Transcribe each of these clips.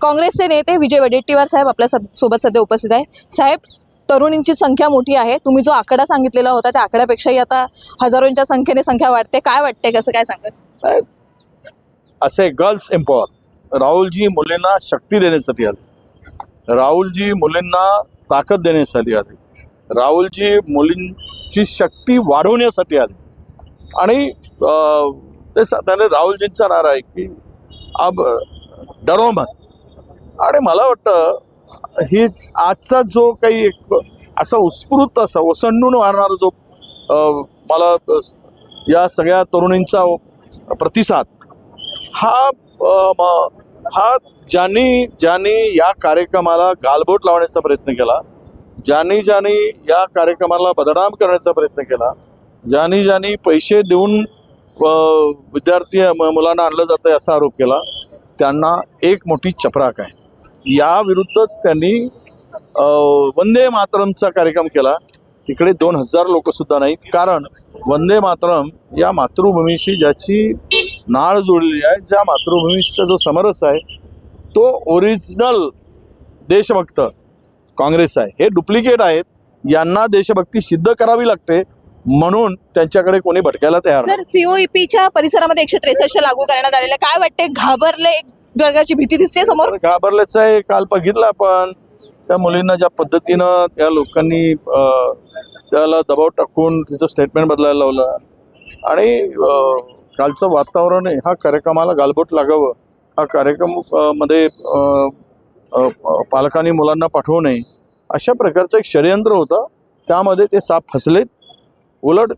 काँग्रेसचे नेते विजय वडेट्टीवार साहेब आपल्या सोबत सध्या उपस्थित आहे। साहेब, तरुणींची संख्या मोठी आहे। तुम्ही जो आकडा सांगितलेला होता त्या आकड्यापेक्षाही आता हजारोंच्या संख्येने संख्या वाढते। काय वाटते, कसं काय सांगा? असे गर्ल्स एम्पॉवर राहुलजी मुलींना शक्ती देण्यासाठी आले, राहुलजी मुलींना ताकद देण्यासाठी आले, राहुलजी मुलींची शक्ती वाढवण्यासाठी आले। आणि त्याने राहुलजींचा नारा आहे की अब डरो मत। आणि मला वाटतं हीच आजचा जो काही एक असा उत्स्फूर्त असा ओसंडून वाढणारा जो मला या सगळ्या तरुणींचा प्रतिसाद हा ज्यांनी या कार्यक्रमाला गालबोट लावण्याचा प्रयत्न केला, ज्यांनी या कार्यक्रमाला बदनाम करण्याचा प्रयत्न केला, ज्यांनी पैसे देऊन विद्यार्थी मुलांना आणलं जातं असा आरोप केला, त्यांना एक मोठी चपराक आहे। या विरुद्धच त्यांनी वंदे मातरमचा कार्यक्रम केला। तिकडे 2000 लोक सुद्धा नाहीत, कारण वंदे मातरम या मातृभूमीशी ज्याची नाळ जोडलेली आहे, ज्या मातृभूमीचा जो समरस आहे तो ओरिजिनल देशभक्त काँग्रेस आहे। हे डुप्लिकेट आहेत, यांना देशभक्ती सिद्ध करावी लागते, म्हणून त्यांच्याकडे कोणी भटकायला तयार नाही। सर, सीओईपीच्या परिसरामध्ये 163 लागू करण्यात आलेले, काय वाटते? घाबरले, एक प्रकारची भीती दिसते समोर? घाबरलेच आहे। काल बघितलं आपण त्या मुलींना ज्या पद्धतीनं त्या लोकांनी त्याला दबाव टाकून तिचं स्टेटमेंट बदलायला लावलं। आणि कालचं वातावरण ह्या कार्यक्रमाला गालबोट लागावं, हा कार्यक्रम मध्ये पालकांनी मुलांना पाठवू नये अशा प्रकारचं एक षडयंत्र होतं। त्यामध्ये ते साप फसलेत। उलट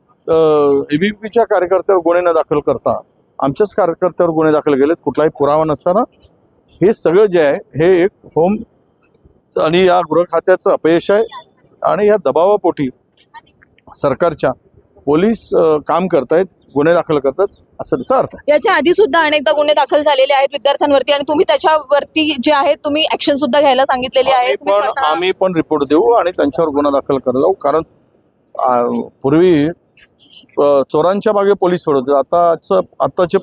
एबीपीच्या कार्यकर्त्यावर गुन्हे न दाखल करता आमच्याच कार्यकर्त्यावर गुन्हे दाखल केलेत, कुठलाही पुरावा नसताना। हे सगळं जे आहे हे एक होम आणि या गृह खात्याचं अपयश आहे। आणि या दबावापोटी सरकारच्या पोलीस काम करतायत, गुन्हे दाखल करतात, असं त्याचा अर्थ आहे। याच्या आधी सुद्धा अनेकदा गुन्हे दाखल झालेले आहेत विद्यार्थ्यांवरती, आणि तुम्ही त्याच्यावरती जे आहे तुम्ही ऍक्शन सुद्धा घ्यायला सांगितलेली आहे। आम्ही पण रिपोर्ट देऊ आणि त्यांच्यावर गुन्हा दाखल करायला लावू, कारण पूर्वी चोरांच्या मागे पोलीस पळत होते, आताचे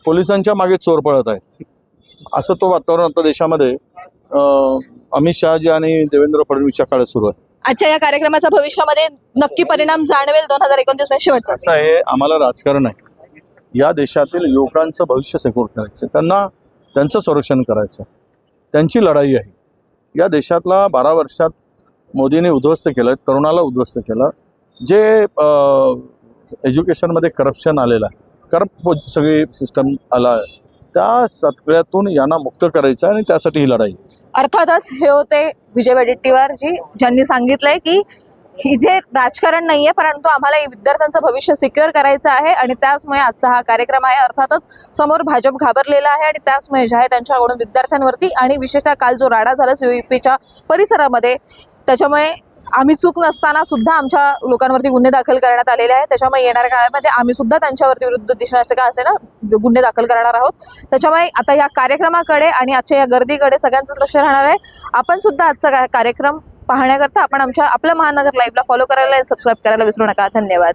पोलिसांच्या मागे चोर पळत आहेत। असं तो वातावरण आता देशामध्ये अमित शहाजी आणि देवेंद्र फडणवीसच्या काळात सुरू आहे। आजच्या या कार्यक्रमाचा भविष्यामध्ये नक्की परिणाम जाणवेल 2029 मध्ये शेवटचा? असं आहे, आम्हाला राजकारण आहे, या देशातील युवकांचं भविष्य सिक्युअर करायचं, त्यांचं संरक्षण करायचं, त्यांची लढाई आहे। या देशातला 12 वर्षात मोदीने उद्ध्वस्त केलं, तरुणाला उद्ध्वस्त केलं। जे एज्युकेशनमध्ये करप्शन आलेलं आहे, करप्ट सगळी सिस्टम आला आहे, त्या सगळ्यातून यांना मुक्त करायचं आणि त्यासाठी ही लढाई। अर्थातच हे होते विजय वडेट्टीवार जी, ज्यांनी सांगितलंय की इथे राजकारण नाहीये, परंतु आम्हाला विद्यार्थ्यांचं भविष्य सिक्युअर करायचं आहे, आणि त्याचमुळे आजचा हा कार्यक्रम आहे। अर्थातच समोर भाजप घाबरलेला आहे, आणि त्याचमुळे जे आहे त्यांच्याकडून विद्यार्थ्यांवरती आणि विशेषतः काल जो राडा झाला सीओईपीच्या परिसरामध्ये, त्याच्यामुळे आम्ही चूक नसताना सुद्धा आमच्या लोकांवरती गुन्हे दाखल करण्यात आलेले आहेत। त्याच्यामुळे येणाऱ्या काळामध्ये आम्ही सुद्धा त्यांच्यावरती विरुद्ध दिशा असे ना गुन्हे दाखल करणार आहोत। त्याच्यामुळे आता या कार्यक्रमाकडे आणि आजच्या या गर्दीकडे सगळ्यांचंच लक्ष राहणार आहे। आपण सुद्धा आजचा कार्यक्रम पाहण्याकरता आपण आपल्या महानगर लाईव्हला फॉलो करायला आणि सबस्क्राईब करायला विसरू नका। धन्यवाद।